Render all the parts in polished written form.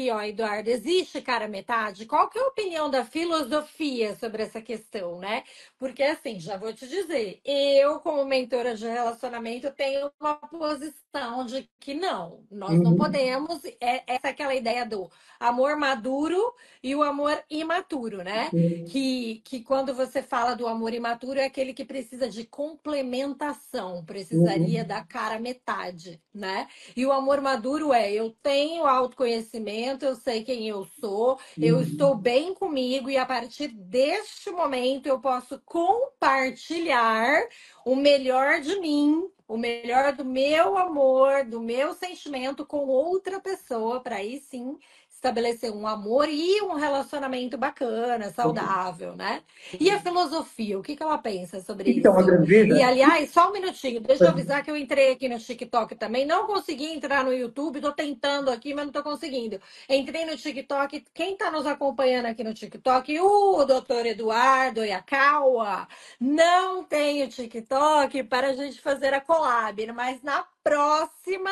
E, ó, Eduardo, existe cara metade? Qual que é a opinião da filosofia sobre essa questão, né? Porque, assim, já vou te dizer, eu, como mentora de relacionamento, tenho uma posição de que não, nós não Uhum, podemos. Essa é aquela ideia do amor maduro e o amor imaturo, né? sim, Que quando você fala do amor imaturo, é aquele que precisa de complementação, precisaria uhum, da cara metade, né? E o amor maduro é: eu tenho autoconhecimento, eu sei quem eu sou, eu estou uhum, bem comigo e a partir deste momento eu posso compartilhar o melhor de mim, o melhor do meu amor, do meu sentimento com outra pessoa, para aí sim estabelecer um amor e um relacionamento bacana, ok. saudável, né? E a filosofia, o que que ela pensa sobre Então, isso? André, E, veja. aliás, só um minutinho, deixa eu avisar que eu entrei aqui no TikTok também. Não consegui entrar no YouTube, tô tentando aqui, mas não tô conseguindo. Entrei no TikTok. Quem tá nos acompanhando aqui no TikTok? O doutor Eduardo e a Kawa. Não tem o TikTok para a gente fazer a collab, mas na próxima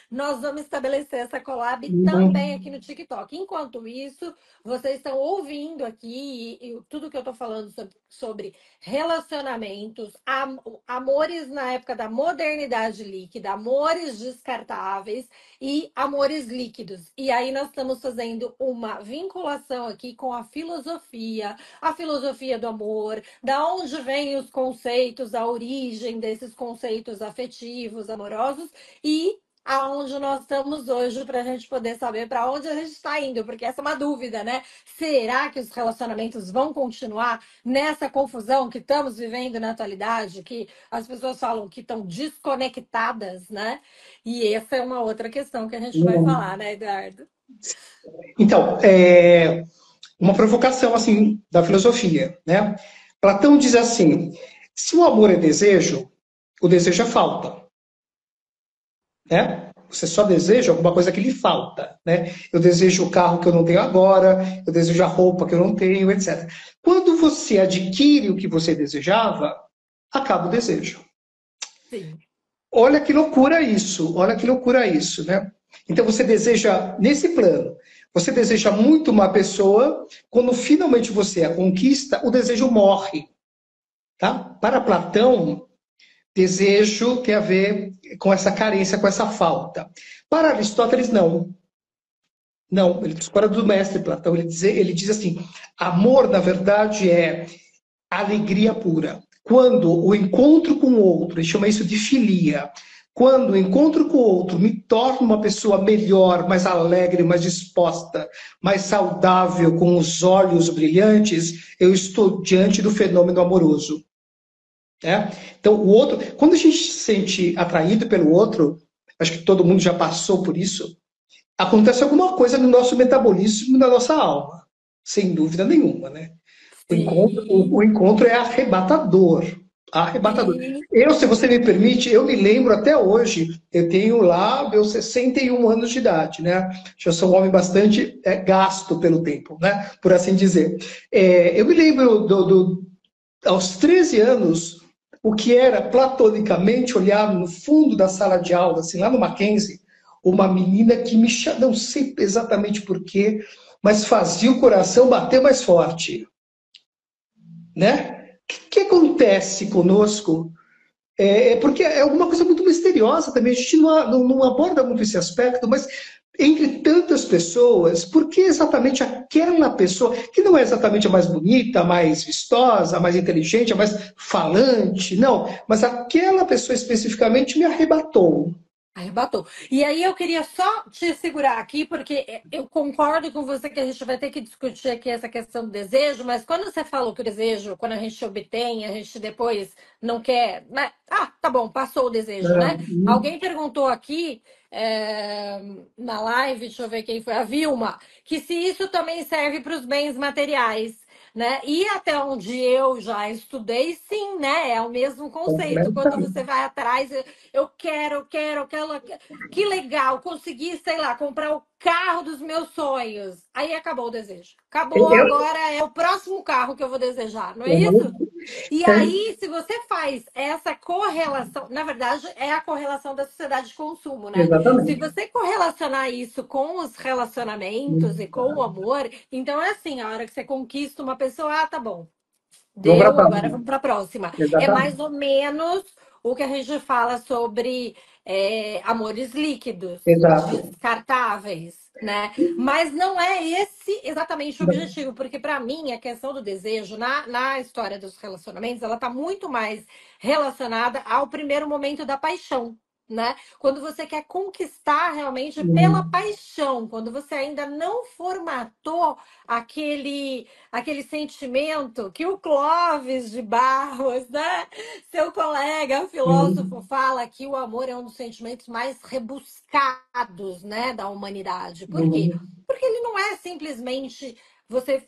nós vamos estabelecer essa collab também aqui Uhum. no TikTok. Enquanto isso, vocês estão ouvindo aqui e tudo que eu tô falando sobre relacionamentos, amores na época da modernidade líquida, amores descartáveis e amores líquidos. E aí nós estamos fazendo uma vinculação aqui com a filosofia do amor, da onde vêm os conceitos, a origem desses conceitos afetivos, amorosos e aonde nós estamos hoje para a gente poder saber para onde a gente está indo, porque essa é uma dúvida, né? Será que os relacionamentos vão continuar nessa confusão que estamos vivendo na atualidade, que as pessoas falam que estão desconectadas, né? E essa é uma outra questão que a gente vai Uhum. falar, né, Eduardo? Então, uma provocação assim da filosofia, né? Platão diz assim: se o amor é desejo, o desejo é falta, né? Você só deseja alguma coisa que lhe falta, né? Eu desejo o carro que eu não tenho agora, eu desejo a roupa que eu não tenho, etc. Quando você adquire o que você desejava, acaba o desejo. Sim. Olha que loucura isso, né? Então você deseja, nesse plano, você deseja muito uma pessoa, quando finalmente você a conquista, o desejo morre, tá? Para Platão, desejo tem a ver com essa carência, com essa falta. Para Aristóteles, não. Não, ele discorda do mestre Platão, ele diz assim, amor, na verdade, é alegria pura. Quando o encontro com o outro, ele chama isso de filia, quando o encontro com o outro me torna uma pessoa melhor, mais alegre, mais disposta, mais saudável, com os olhos brilhantes, eu estou diante do fenômeno amoroso. Né? Então, o outro, quando a gente se sente atraído pelo outro, acho que todo mundo já passou por isso, acontece alguma coisa no nosso metabolismo e na nossa alma, sem dúvida nenhuma, né? O Sim, encontro é arrebatador. Arrebatador. sim. Eu, se você me permite, eu me lembro até hoje, eu tenho lá meus 61 anos de idade, né? Já sou um homem bastante gasto pelo tempo, né? Por assim dizer. Eu me lembro aos 13 anos, o que era platonicamente olhar no fundo da sala de aula, assim, lá no Mackenzie, uma menina que me chamava, não sei exatamente porquê, mas fazia o coração bater mais forte, né? O que acontece conosco? Porque é alguma coisa muito misteriosa também. A gente não aborda muito esse aspecto, mas entre tantas pessoas, por que exatamente aquela pessoa, que não é exatamente a mais bonita, a mais vistosa, a mais inteligente, a mais falante, não, mas aquela pessoa especificamente me arrebatou. Arrebatou. E aí eu queria só te segurar aqui, porque eu concordo com você que a gente vai ter que discutir aqui essa questão do desejo, mas quando você falou que o desejo, quando a gente obtém, a gente depois não quer. Né? Ah, tá bom, passou o desejo, né? Alguém perguntou aqui na live, deixa eu ver quem foi, a Vilma, que se isso também serve para os bens materiais. Né? E até onde eu já estudei, sim, né? É o mesmo conceito. Quando você vai atrás, eu quero. Que legal, consegui, sei lá, comprar o carro dos meus sonhos. Aí acabou o desejo. Acabou, Eu, agora é o próximo carro que eu vou desejar, não é isso? eu, E aí, se você faz essa correlação, na verdade, é a correlação da sociedade de consumo, né? Se exatamente. você correlacionar isso com os relacionamentos e com o amor, então é assim, a hora que você conquista uma pessoa, ah, tá bom. Vamos para a Deu, agora próxima. vamos para a próxima. É mais Exatamente. ou menos o que a gente fala sobre amores líquidos, Exato. descartáveis, né? Mas não é esse exatamente o objetivo, porque para mim a questão do desejo na história dos relacionamentos, ela está muito mais relacionada ao primeiro momento da paixão. Né? Quando você quer conquistar realmente pela Hum, paixão, quando você ainda não formatou aquele sentimento que o Clóvis de Barros, né? Seu colega filósofo, hum, fala que o amor é um dos sentimentos mais rebuscados, né, da humanidade. Por quê? hum, Porque ele não é simplesmente você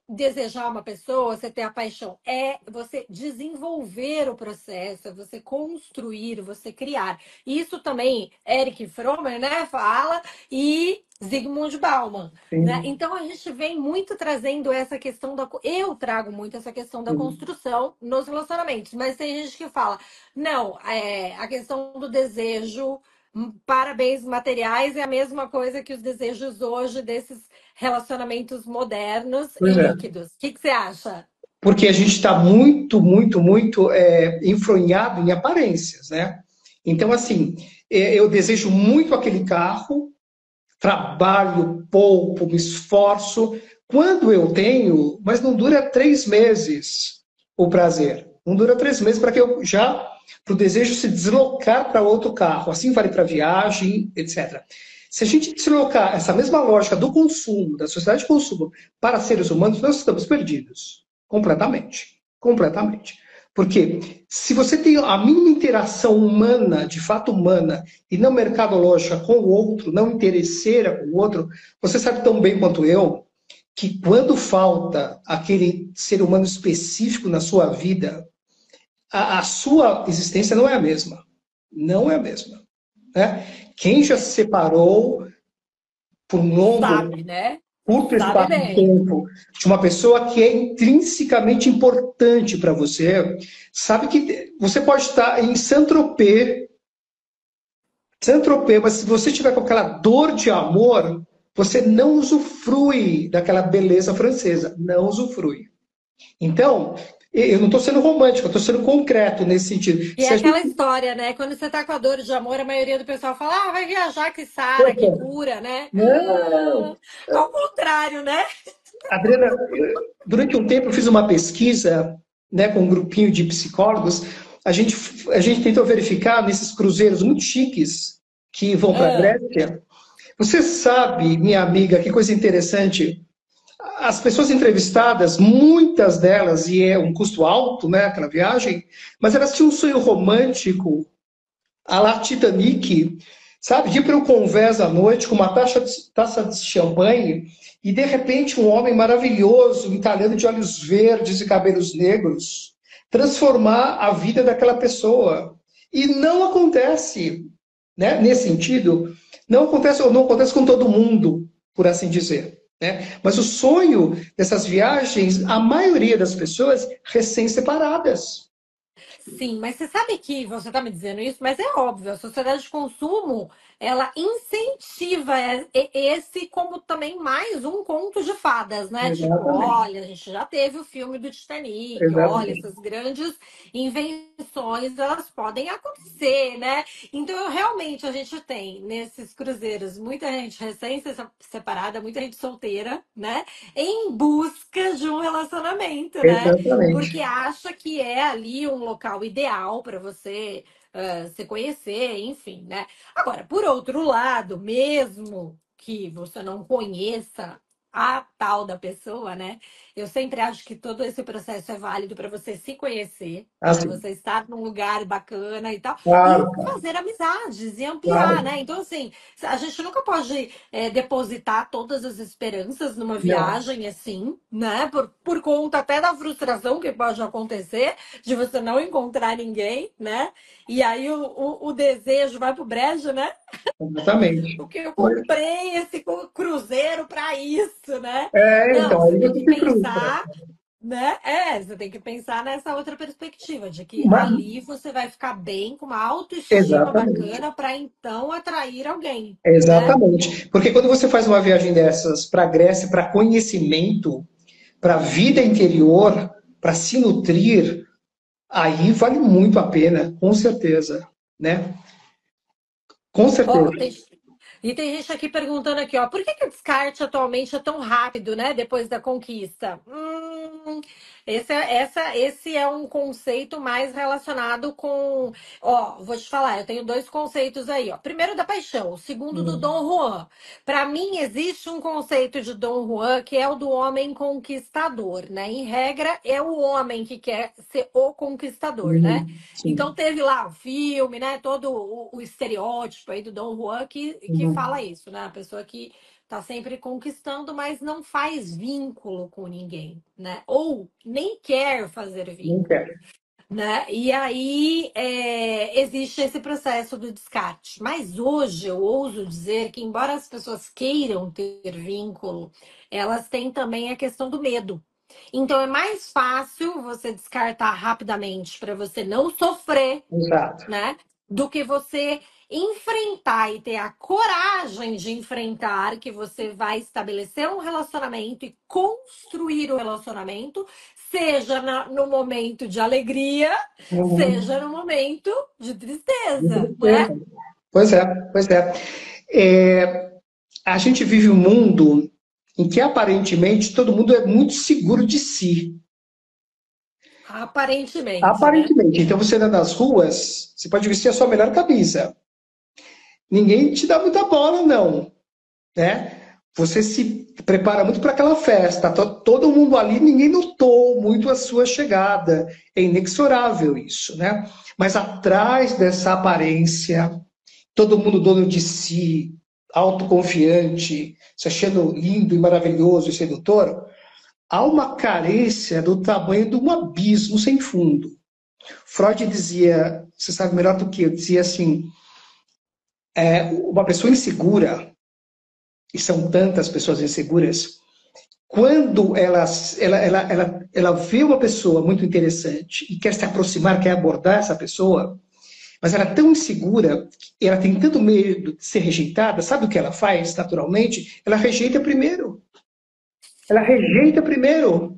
desejar uma pessoa, você ter a paixão, é você desenvolver o processo, é você construir, você criar. Isso também Eric Fromer, né, fala, e Zygmunt Bauman, né? sim, Então a gente vem muito trazendo essa questão eu trago muito essa questão da sim. construção nos relacionamentos, mas tem gente que fala, não, a questão do desejo para bens materiais é a mesma coisa que os desejos hoje desses relacionamentos modernos e Pois é. líquidos. O que você acha? Porque a gente está muito, muito, muito enfronhado em aparências, né? Então, assim, eu desejo muito aquele carro, trabalho pouco, me esforço. Quando eu tenho, mas não dura 3 meses o prazer. Não dura 3 meses para que eu já, para o desejo se deslocar para outro carro. Assim vale para viagem, etc. Se a gente deslocar essa mesma lógica do consumo, da sociedade de consumo, para seres humanos, nós estamos perdidos. Completamente. Completamente. Porque se você tem a mínima interação humana, de fato humana, e não mercadológica com o outro, não interesseira com o outro, você sabe tão bem quanto eu que quando falta aquele ser humano específico na sua vida, a sua existência não é a mesma. Não é a mesma. Né? Quem já se separou por um longo, Sabe, né? curto Sabe espaço de bem. tempo de uma pessoa que é intrinsecamente importante para você, sabe que você pode estar em Saint-Tropez, mas se você tiver com aquela dor de amor, você não usufrui daquela beleza francesa, não usufrui. Então, eu não estou sendo romântico, eu estou sendo concreto nesse sentido. E é Se a aquela gente. história, né? Quando você tá com a dor de amor, a maioria do pessoal fala: ah, vai viajar que sara, que cura, né? Não, Ao contrário, né? Adriana, durante um tempo eu fiz uma pesquisa, né, com um grupinho de psicólogos. A gente tentou verificar nesses cruzeiros muito chiques que vão para a Ah, Grécia. Você sabe, minha amiga, que coisa interessante. As pessoas entrevistadas, muitas delas, e é um custo alto, né, aquela viagem, mas elas tinham um sonho romântico, a la Titanic, sabe, de ir para o convés à noite com uma taça de champanhe e, de repente, um homem maravilhoso, um italiano de olhos verdes e cabelos negros, transformar a vida daquela pessoa. E não acontece, né, nesse sentido, não acontece, ou não acontece com todo mundo, por assim dizer. Né? Mas o sonho dessas viagens, a maioria das pessoas recém-separadas. sim, mas você sabe que você está me dizendo isso, mas é óbvio, a sociedade de consumo, ela incentiva esse como também mais um conto de fadas, né? Tipo, Exatamente. olha, a gente já teve o filme do Titanic, olha, Exatamente. essas grandes invenções, elas podem acontecer, né? Então, realmente, a gente tem nesses cruzeiros muita gente recém-separada, muita gente solteira, né? Em busca de um relacionamento, né? Exatamente. Porque acha que é ali um local ideal para você se conhecer, enfim, né? Agora, por outro lado, mesmo que você não conheça a mental da pessoa, né? Eu sempre acho que todo esse processo é válido para você se conhecer, né? Assim, Você estar num lugar bacana e tal, e claro, fazer amizades e ampliar, claro. né? Então, assim, a gente nunca pode depositar todas as esperanças numa Não, viagem assim, né? Por conta até da frustração que pode acontecer de você não encontrar ninguém, né? E aí o desejo vai pro brejo, né? exatamente. Porque eu comprei esse cruzeiro para isso, né? Não, Então, você aí tem você que se frustra. pensar, né? Você tem que pensar nessa outra perspectiva, de que Mas, ali você vai ficar bem, com uma autoestima exatamente. bacana, para então atrair alguém, né? Exatamente. Porque quando você faz uma viagem dessas para a Grécia, para conhecimento, para a vida interior, para se nutrir, aí vale muito a pena, com certeza, né? Com certeza. Ó, e tem gente aqui perguntando aqui, ó, por que que o descarte atualmente é tão rápido, né, depois da conquista? Esse é um conceito mais relacionado com, ó, vou te falar, eu tenho dois conceitos aí, ó. Primeiro da paixão, o segundo do Dom Juan. Para mim existe um conceito de Dom Juan que é o do homem conquistador, né? Em regra é o homem que quer ser o conquistador, né? Então Sim. teve lá o filme, né? Todo o estereótipo aí do Dom Juan que Uhum. fala isso, né? A pessoa que tá sempre conquistando, mas não faz vínculo com ninguém, né? Ou nem quer fazer Não vínculo, quero. né? E aí existe esse processo do descarte. Mas hoje eu ouso dizer que, embora as pessoas queiram ter vínculo, elas têm também a questão do medo. Então é mais fácil você descartar rapidamente para você não sofrer, Exato. né? Do que você enfrentar e ter a coragem de enfrentar que você vai estabelecer um relacionamento e construir o relacionamento, seja no momento de alegria, Uhum. seja no momento de Com tristeza, não é? certeza. Pois é, pois é. É, a gente vive um mundo em que aparentemente todo mundo é muito seguro de si. Aparentemente, né? Aparentemente. Então você anda nas ruas, você pode vestir a sua melhor camisa. Ninguém te dá muita bola, não, né? Você se prepara muito para aquela festa. Todo mundo ali, ninguém notou muito a sua chegada. É inexorável isso, né? Mas atrás dessa aparência, todo mundo dono de si, autoconfiante, se achando lindo e maravilhoso e sedutor, há uma carência do tamanho de um abismo sem fundo. Freud dizia, você sabe melhor do que eu, dizia assim, uma pessoa insegura, e são tantas pessoas inseguras, quando ela vê uma pessoa muito interessante e quer se aproximar, quer abordar essa pessoa, mas ela é tão insegura, ela tem tanto medo de ser rejeitada, sabe o que ela faz naturalmente? Ela rejeita primeiro. Ela rejeita primeiro.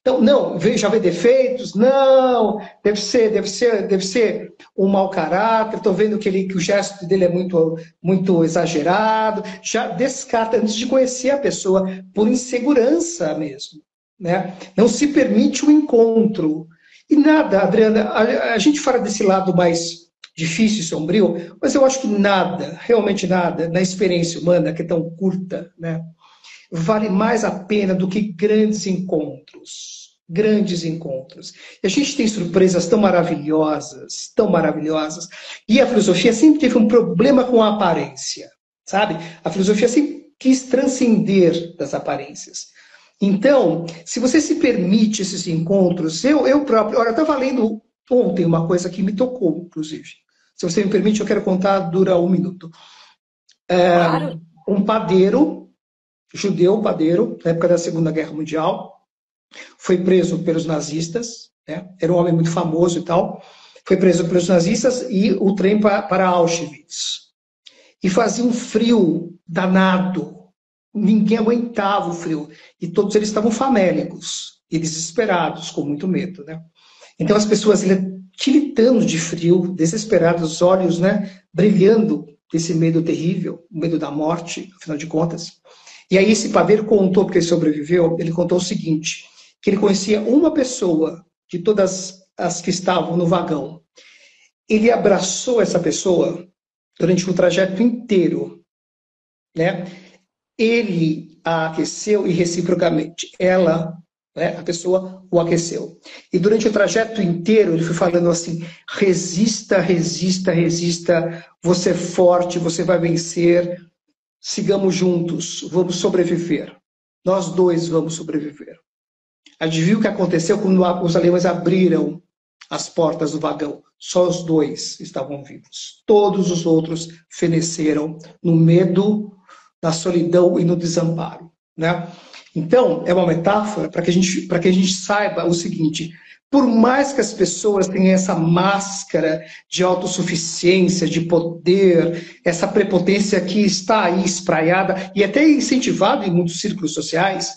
Então, não, já vê defeitos? Não, deve ser um mau caráter. Estou vendo que o gesto dele é muito, muito exagerado. Já descarta antes de conhecer a pessoa por insegurança mesmo, né? Não se permite o encontro. E nada, Adriana, a gente fala desse lado mais difícil e sombrio, mas eu acho que nada, realmente nada, na experiência humana que é tão curta, né? Vale mais a pena do que grandes encontros. Grandes encontros. E a gente tem surpresas tão maravilhosas, tão maravilhosas. E a filosofia sempre teve um problema com a aparência, sabe? A filosofia sempre quis transcender das aparências. Então, se você se permite esses encontros, eu próprio. Olha, eu estava lendo ontem uma coisa que me tocou, inclusive. Se você me permite, eu quero contar, dura um minuto. Claro. Um padeiro judeu, padeiro, na época da Segunda Guerra Mundial, foi preso pelos nazistas, né? Era um homem muito famoso e tal, foi preso pelos nazistas e o trem para Auschwitz. E fazia um frio danado, ninguém aguentava o frio, e todos eles estavam famélicos e desesperados, com muito medo, né? Então as pessoas tiritando de frio, desesperadas, os olhos, né, brilhando desse medo terrível, o medo da morte, afinal de contas. E aí esse padeiro contou, porque ele sobreviveu, ele contou o seguinte, que ele conhecia uma pessoa de todas as que estavam no vagão. Ele abraçou essa pessoa durante o trajeto inteiro, né? ele a aqueceu e reciprocamente. Ela, né, a pessoa, o aqueceu. E durante o trajeto inteiro, ele foi falando assim: resista, resista, resista, você é forte, você vai vencer, sigamos juntos, vamos sobreviver. Nós dois vamos sobreviver. Adivinha o que aconteceu quando os alemães abriram as portas do vagão? Só os dois estavam vivos. Todos os outros feneceram no medo, na solidão e no desamparo, né? Então, é uma metáfora para que a gente saiba o seguinte: por mais que as pessoas tenham essa máscara de autossuficiência, de poder, essa prepotência que está aí espraiada e até incentivada em muitos círculos sociais,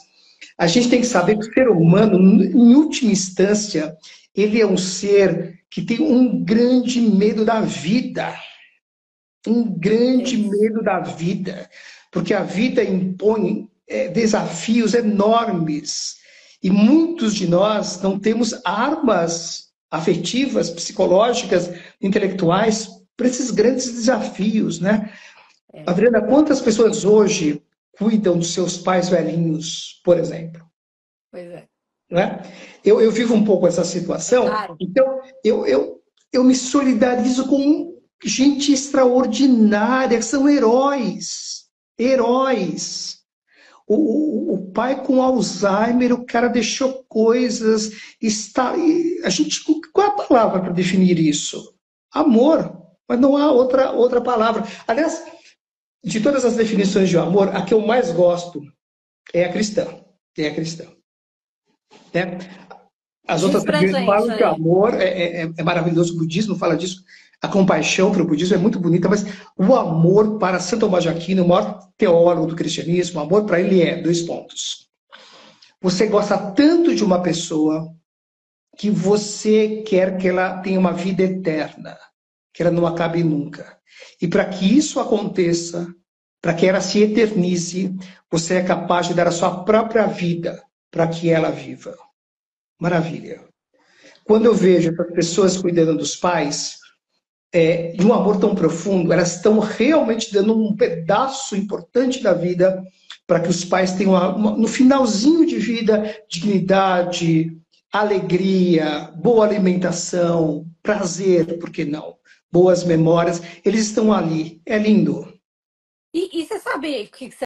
a gente tem que saber que o ser humano, em última instância, ele é um ser que tem um grande medo da vida. Um grande medo da vida. Porque a vida impõe desafios enormes. E muitos de nós não temos armas afetivas, psicológicas, intelectuais para esses grandes desafios, né? Adriana, quantas pessoas hoje cuidam dos seus pais velhinhos, por exemplo? Pois é. Né? Eu vivo um pouco essa situação, Claro. então eu me solidarizo com gente extraordinária, que são heróis. Heróis. O pai com Alzheimer, o cara deixou coisas, está. A gente, qual é a palavra para definir isso? Amor. Mas não há outra palavra. Aliás, de todas as definições de amor, a que eu mais gosto é a cristã. É a cristã. Né? As Diz outras pra religiões gente falam que o aí. amor é maravilhoso, o budismo fala disso, a compaixão para o budismo é muito bonita, mas o amor para Santo Tomás de Aquino, o maior teólogo do cristianismo, o amor para ele é, dois pontos. Você gosta tanto de uma pessoa que você quer que ela tenha uma vida eterna, que ela não acabe nunca. E para que isso aconteça, para que ela se eternize, você é capaz de dar a sua própria vida para que ela viva. Maravilha. Quando eu vejo essas pessoas cuidando dos pais, de um amor tão profundo, elas estão realmente dando um pedaço importante da vida para que os pais tenham, no finalzinho de vida, dignidade, alegria, boa alimentação, prazer, por que não? Boas memórias, eles estão ali. É lindo. E você sabe o que